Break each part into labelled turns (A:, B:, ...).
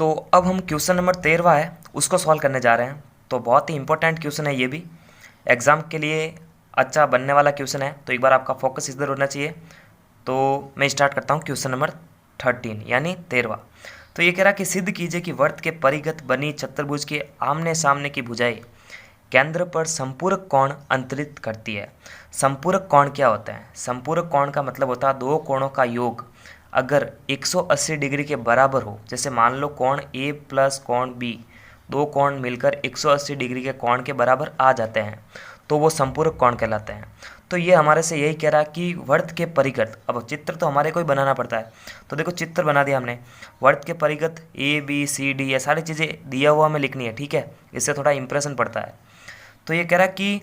A: तो अब हम क्वेश्चन नंबर 13 है उसको सॉल्व करने जा रहे हैं। तो बहुत ही इंपॉर्टेंट क्वेश्चन है, ये भी एग्ज़ाम के लिए अच्छा बनने वाला क्वेश्चन है, तो एक बार आपका फोकस इधर होना चाहिए। तो मैं स्टार्ट करता हूँ क्वेश्चन नंबर 13 यानी 13। तो ये कह रहा कि सिद्ध कीजिए कि वृत्त के परिगत बनी चतुर्भुज के आमने सामने की भुजाएं केंद्र पर संपूरक कोण अंतरित करती है। संपूरक कोण क्या होता है? संपूरक कोण का मतलब होता है दो कोणों का योग अगर 180 डिग्री के बराबर हो। जैसे मान लो कोण ए प्लस कोण बी, दो कोण मिलकर 180 डिग्री के कोण के बराबर आ जाते हैं, तो वो संपूरक कोण कहलाते हैं। तो ये हमारे से यही कह रहा है कि वृत्त के परिगत, अब चित्र तो हमारे को ही बनाना पड़ता है, तो देखो चित्र बना दिया हमने। वृत्त के परिगत ए बी सी डी ये सारी चीज़ें दिया हुआ हमें लिखनी है, ठीक है, इससे थोड़ा इंप्रेशन पड़ता है। तो ये कह रहा है कि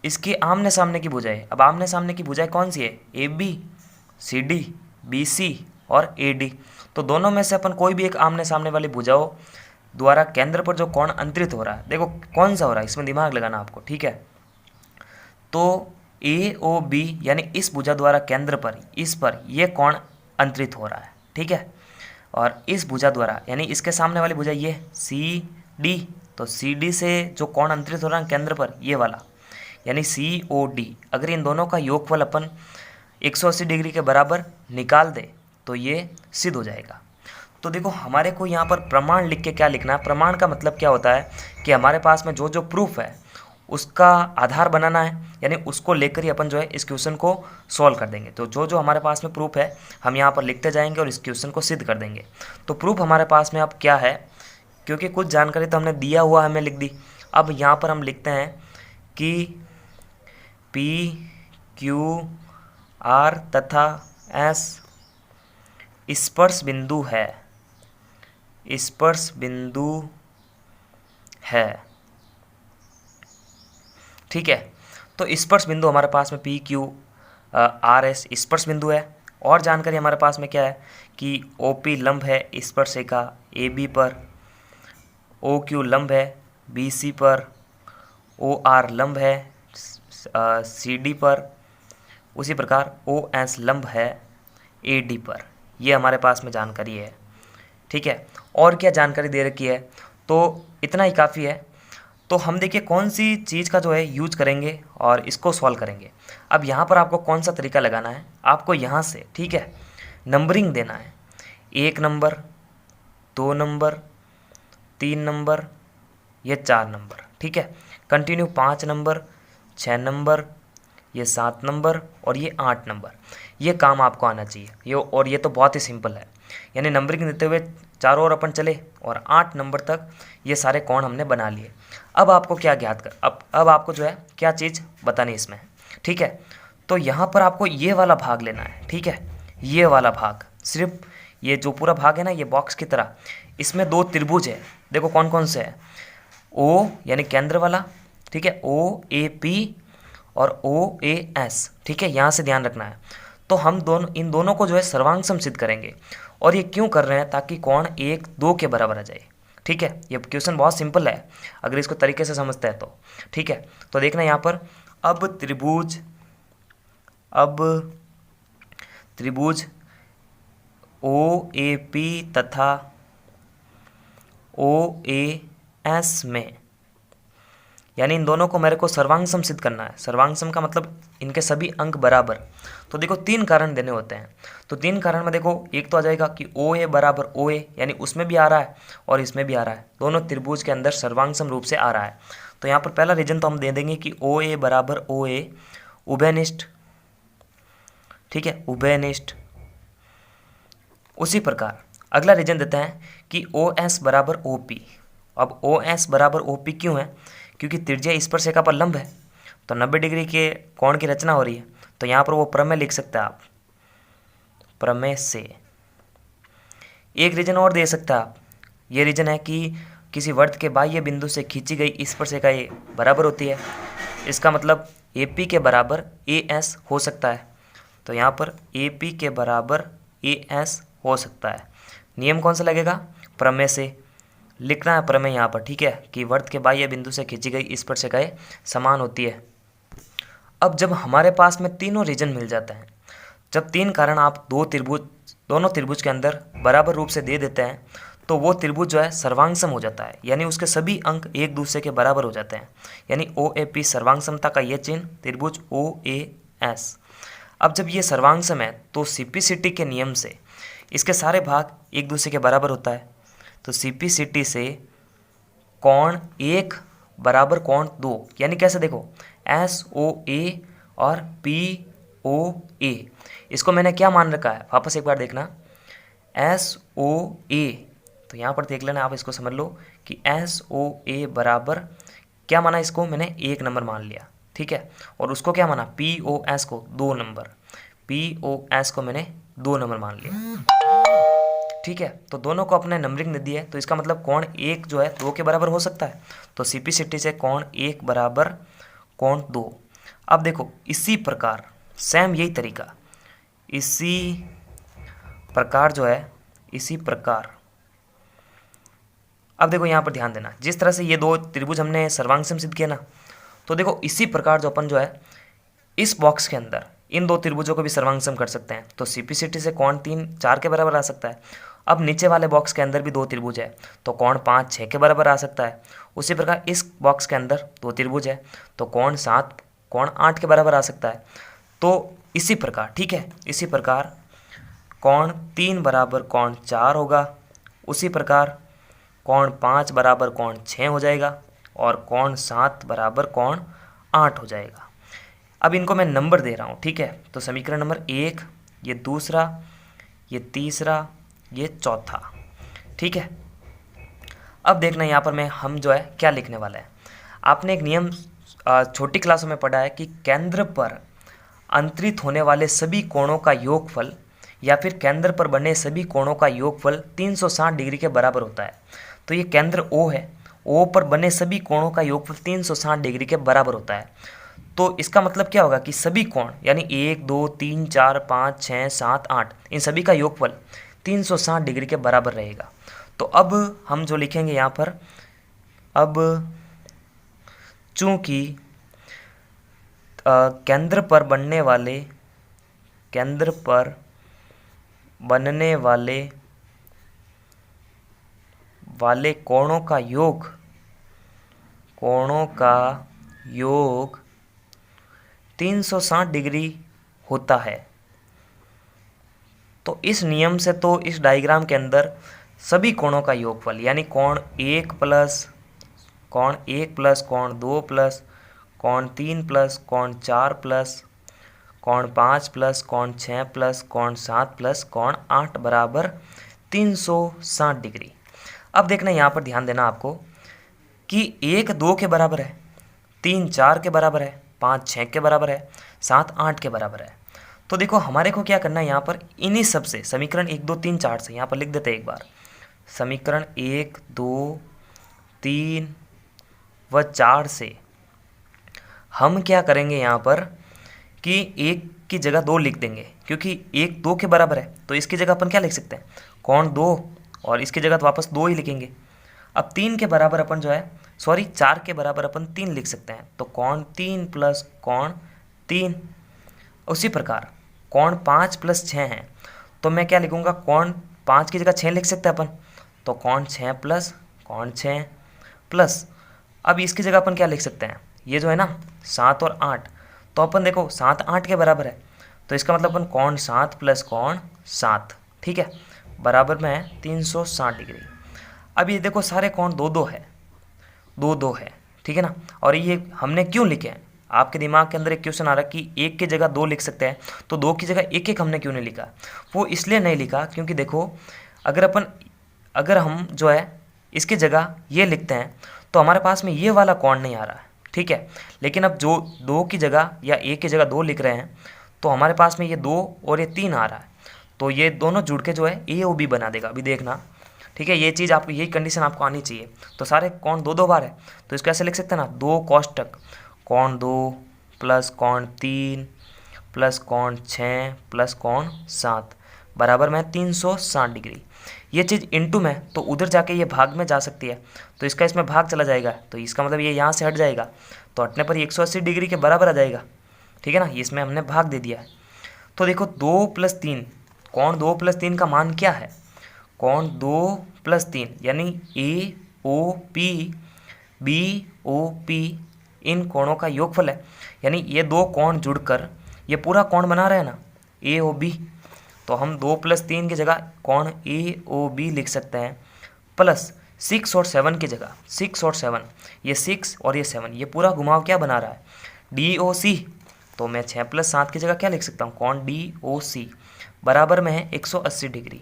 A: इसके आमने सामने की भुजाएं, अब आमने सामने की भुजाएं कौन सी है? A B, C D, B C और ए डी। तो दोनों में से अपन कोई भी एक आमने सामने वाली भुजाओं द्वारा केंद्र पर जो कोण अंतरित हो रहा है, देखो कौन सा हो रहा है, इसमें दिमाग लगाना आपको, ठीक है। तो ए ओ बी यानी इस भुजा द्वारा केंद्र पर, इस पर ये कोण अंतरित हो रहा है, ठीक है। और इस भुजा द्वारा यानी इसके सामने वाली भुजा ये सी डी, तो सी डी से जो कोण अंतरित हो रहा है केंद्र पर, ये वाला यानी सी ओ डी, अगर इन दोनों का योगफल अपन 180 डिग्री के बराबर निकाल दे तो ये सिद्ध हो जाएगा। तो देखो हमारे को यहाँ पर प्रमाण लिख के क्या लिखना है? प्रमाण का मतलब क्या होता है कि हमारे पास में जो जो प्रूफ है उसका आधार बनाना है, यानी उसको लेकर ही अपन जो है इस क्वेश्चन को सॉल्व कर देंगे। तो जो जो हमारे पास में प्रूफ है हम यहाँ पर लिखते जाएंगे और इस क्वेश्चन को सिद्ध कर देंगे। तो प्रूफ हमारे पास में अब क्या है, क्योंकि कुछ जानकारी तो हमने दिया हुआ हमें लिख दी। अब यहाँ पर हम लिखते हैं कि पी क्यू आर तथा एस स्पर्श बिंदु है, स्पर्श बिंदु है, ठीक है। तो स्पर्श बिंदु हमारे पास में पी क्यू आर एस स्पर्श बिंदु है। और जानकारी हमारे पास में क्या है कि ओ पी लंब है स्पर्शिका ए बी पर, ओ क्यू लंब है बी सी पर, ओ आर लंब है सी डी पर, उसी प्रकार ओ एस लंब है ए डी पर। ये हमारे पास में जानकारी है, ठीक है। और क्या जानकारी दे रखी है? तो इतना ही काफ़ी है। तो हम देखिए कौन सी चीज़ का जो है यूज करेंगे और इसको सॉल्व करेंगे। अब यहाँ पर आपको कौन सा तरीका लगाना है, आपको यहाँ से, ठीक है, नंबरिंग देना है। 1 नंबर, 2 नंबर, 3 नंबर, ये 4 नंबर, ठीक है। कंटिन्यू 5 नंबर, 6 नंबर, ये 7 नंबर और ये 8 नंबर। ये काम आपको आना चाहिए ये, और ये तो बहुत ही सिंपल है। यानी नंबरिंग देते हुए चारों ओर अपन चले और 8 नंबर तक ये सारे कोण हमने बना लिए। अब आपको क्या ज्ञात कर, अब आपको जो है क्या चीज़ बतानी इसमें, ठीक है। तो यहाँ पर आपको ये वाला भाग लेना है, ठीक है, ये वाला भाग, सिर्फ ये जो पूरा भाग है ना, ये बॉक्स की तरह, इसमें 2 त्रिभुज है। देखो कौन कौन से है? ओ यानी केंद्र वाला, ठीक है, ओ ए पी और ओ ए एस, ठीक है, यहाँ से ध्यान रखना है। तो हम इन दोनों को जो है सर्वांग सिद्ध करेंगे। और ये क्यों कर रहे हैं? ताकि कोण 1 2 के बराबर आ जाए, ठीक है। ये क्वेश्चन बहुत सिंपल है अगर इसको तरीके से समझते हैं तो, ठीक है। तो देखना यहाँ पर, अब त्रिभुज ओ ए पी तथा ओ ए एस में, यानी इन दोनों को मेरे को सर्वांगसम सिद्ध करना है। सर्वांगसम का मतलब इनके सभी अंक बराबर। तो देखो 3 कारण देने होते हैं। तो 3 कारण में देखो एक तो आ जाएगा कि ओ ए बराबर ओ ए, यानी उसमें भी आ रहा है और इसमें भी आ रहा है, दोनों त्रिभुज के अंदर सर्वांगसम रूप से आ रहा है। तो यहाँ पर पहला रीजन तो हम दे देंगे कि ओ ए बराबर ओ ए उभयनिष्ठ, ठीक है, उभयनिष्ठ। उसी प्रकार अगला रीजन देते हैं कि ओ एस बराबर ओ पी। अब ओ एस बराबर ओ पी क्यों है? क्योंकि त्रिज्या स्पर्शिका पर लंब है, तो 90 डिग्री के कोण की रचना हो रही है। तो यहाँ पर वो प्रमेय लिख सकते हैं आप, प्रमेय से। एक रीजन और दे सकते हैं आप, ये रीजन है कि किसी वृत्त के बाह्य बिंदु से खींची गई स्पर्शिका ये बराबर होती है। इसका मतलब ए पी के बराबर ए एस हो सकता है। तो यहाँ पर ए पी के बराबर ए एस हो सकता है। नियम कौन सा लगेगा? प्रमेय से लिखना है प्रमेय यहाँ पर, ठीक है, कि वृत्त के बाह्य बिंदु से खींची गई स्पर्शिकाएं समान होती है। अब जब हमारे पास में तीनों रीजन मिल जाते हैं, जब 3 कारण आप दोनों त्रिभुज के अंदर बराबर रूप से दे देते हैं, तो वो त्रिभुज जो है सर्वांग सम हो जाता है, यानी उसके सभी अंक एक दूसरे के बराबर हो जाते हैं। यानी OAP सर्वांग समता का ये चिन्ह त्रिभुज OAS। अब जब ये सर्वांग सम है तो CP/CT के नियम से इसके सारे भाग एक दूसरे के बराबर होता है। तो CP/CT से कोण 1 बराबर कोण 2, यानी कैसे देखो SOA और POA, इसको मैंने क्या मान रखा है वापस एक बार देखना, SOA, तो यहाँ पर देख लेना आप, इसको समझ लो कि SOA बराबर क्या माना, इसको मैंने 1 नंबर मान लिया, ठीक है, और उसको क्या माना POS को 2 नंबर, POS को मैंने 2 नंबर मान लिया, ठीक है। तो दोनों को अपने नंबरिंग दे दी है, तो इसका मतलब कोण 1 जो है 2 के बराबर हो सकता है। तो CP/CT से कोण 1 बराबर कोण 2। अब देखो इसी प्रकार सेम यही तरीका, इसी प्रकार जो है, इसी प्रकार अब देखो यहाँ पर ध्यान देना, जिस तरह से ये दो त्रिभुज हमने सर्वांग सम सिद्ध किया ना, तो देखो इसी प्रकार जो अपन जो है इस बॉक्स के अंदर इन दो त्रिभुजों को भी सर्वांग सम कर सकते हैं। तो CP/CT से कोण 3 4 के बराबर आ सकता है। अब नीचे वाले बॉक्स के अंदर भी दो त्रिभुज है, तो कोण 5 6 के बराबर आ सकता है। उसी प्रकार इस बॉक्स के अंदर दो त्रिभुज है, तो कोण 7 कोण 8 के बराबर आ सकता है। तो इसी प्रकार, ठीक है, इसी प्रकार कोण 3 बराबर कोण 4 होगा, उसी प्रकार कोण 5 बराबर कोण 6 हो जाएगा, और कोण 7 बराबर कोण 8 हो जाएगा। अब इनको मैं नंबर दे रहा हूँ, ठीक है। तो समीकरण नंबर 1, ये दूसरा, ये तीसरा, ये चौथा, ठीक है। अब देखना यहाँ पर हम जो है क्या लिखने वाला है। आपने एक नियम छोटी क्लासों में पढ़ा है कि केंद्र पर अंतरित होने वाले सभी कोणों का योगफल या फिर केंद्र पर बने सभी कोणों का योगफल 360 डिग्री के बराबर होता है। तो ये केंद्र O है, O पर बने सभी कोणों का योगफल 360 डिग्री के बराबर होता है। तो इसका मतलब क्या होगा कि सभी कोण यानी 1 2 3 4 5 6 7 8 इन सभी का योगफल 360 डिग्री के बराबर रहेगा। तो अब हम जो लिखेंगे यहाँ पर, अब चूंकि केंद्र पर बनने वाले कोणों का योग 360 डिग्री होता है, तो इस नियम से तो इस डायग्राम के अंदर सभी कोणों का योगफल यानी कोण 1 प्लस कोण 2 प्लस कोण 3 प्लस कोण 4 प्लस कोण 5 प्लस कोण 6 प्लस कोण 7 प्लस कोण 8 बराबर 360 डिग्री। अब देखना यहाँ पर ध्यान देना आपको कि 1 2 के बराबर है, 3 4 के बराबर है, 5 6 के बराबर है, 7 8 के बराबर है। तो देखो हमारे को क्या करना है यहाँ पर, इन्हीं सब से समीकरण 1 2 3 4 से यहाँ पर लिख देते हैं एक बार। समीकरण 1 2 3 व 4 से हम क्या करेंगे यहाँ पर कि 1 की जगह 2 लिख देंगे, क्योंकि 1 2 के बराबर है, तो इसकी जगह अपन क्या लिख सकते हैं कोण 2, और इसकी जगह तो वापस 2 ही लिखेंगे। अब 3 के बराबर अपन जो है 4 के बराबर अपन 3 लिख सकते हैं, तो कोण 3 प्लस कोण 3। उसी प्रकार कोण 5 प्लस 6 है, तो मैं क्या लिखूंगा, कोण 5 की जगह 6 लिख सकते हैं अपन, तो कोण 6 प्लस कोण 6 प्लस, अब इसकी जगह अपन क्या लिख सकते हैं, ये जो है ना 7 और 8, तो अपन देखो 7 8 के बराबर है, तो इसका मतलब अपन कोण 7 प्लस कोण 7, ठीक है, बराबर में है 360 डिग्री। अब ये देखो सारे कोण 2 2 है, 2 2 है, ठीक है ना। और ये हमने क्यों लिखे हैं, आपके दिमाग के अंदर एक क्वेश्चन आ रहा है कि 1 की जगह 2 लिख सकते हैं, तो 2 की जगह 1 1 हमने क्यों नहीं लिखा। वो इसलिए नहीं लिखा क्योंकि देखो अगर हम जो है इसकी जगह ये लिखते हैं तो हमारे पास में ये वाला कोण नहीं आ रहा है, ठीक है। लेकिन अब जो 2 की जगह या 1 की जगह 2 लिख रहे हैं, तो हमारे पास में ये 2 और ये 3 आ रहा है, तो ये दोनों जुड़ के जो है AOB बना देगा। अभी देखना, ठीक है, ये चीज़ आपको, यही कंडीशन आपको आनी चाहिए। तो सारे कोण 2 2 बार है, तो इसको ऐसे लिख सकते हैं ना, 2 कोष्टक कोण 2 प्लस कोण 3 प्लस कोण 6 प्लस कोण 7 बराबर में 360 डिग्री। ये चीज़ इनटू में, तो उधर जाके ये भाग में जा सकती है, तो इसका इसमें भाग चला जाएगा, तो इसका मतलब ये यहाँ से हट जाएगा, तो हटने पर ये 180 डिग्री के बराबर आ जाएगा, ठीक है ना। इसमें हमने भाग दे दिया है। तो देखो 2 प्लस 3 कोण 2 प्लस 3 का मान क्या है, कोण 2+3 यानी A O P B O P इन कोणों का योगफल है। यानी ये दो कोण जुड़कर ये पूरा कोण बना रहे हैं ना, ए ओ बी। तो हम 2+3 की जगह कोण ए ओ बी लिख सकते हैं, प्लस 6 और 7 की जगह 6 और 7, ये 6 और ये 7, ये पूरा घुमाव क्या बना रहा है, डी ओ सी। तो मैं 6+7 की जगह क्या लिख सकता हूँ, कोण डी ओ सी बराबर में है 180 डिग्री।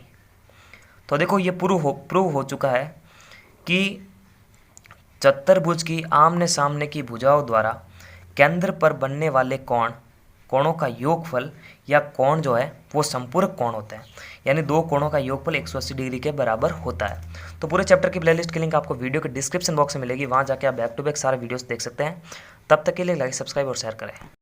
A: तो देखो ये प्रूव हो चुका है कि चतुर्भुज की आमने सामने की भुजाओं द्वारा केंद्र पर बनने वाले कोणों का योगफल या कोण जो है वो संपूरक कोण होते हैं। यानी दो कोणों का योगफल 180 डिग्री के बराबर होता है। तो पूरे चैप्टर की प्लेलिस्ट की लिंक आपको वीडियो के डिस्क्रिप्शन बॉक्स में मिलेगी, वहाँ जाके आप बैक टू बैक सारे वीडियोस देख सकते हैं। तब तक के लिए लाइक, सब्सक्राइब और शेयर करें।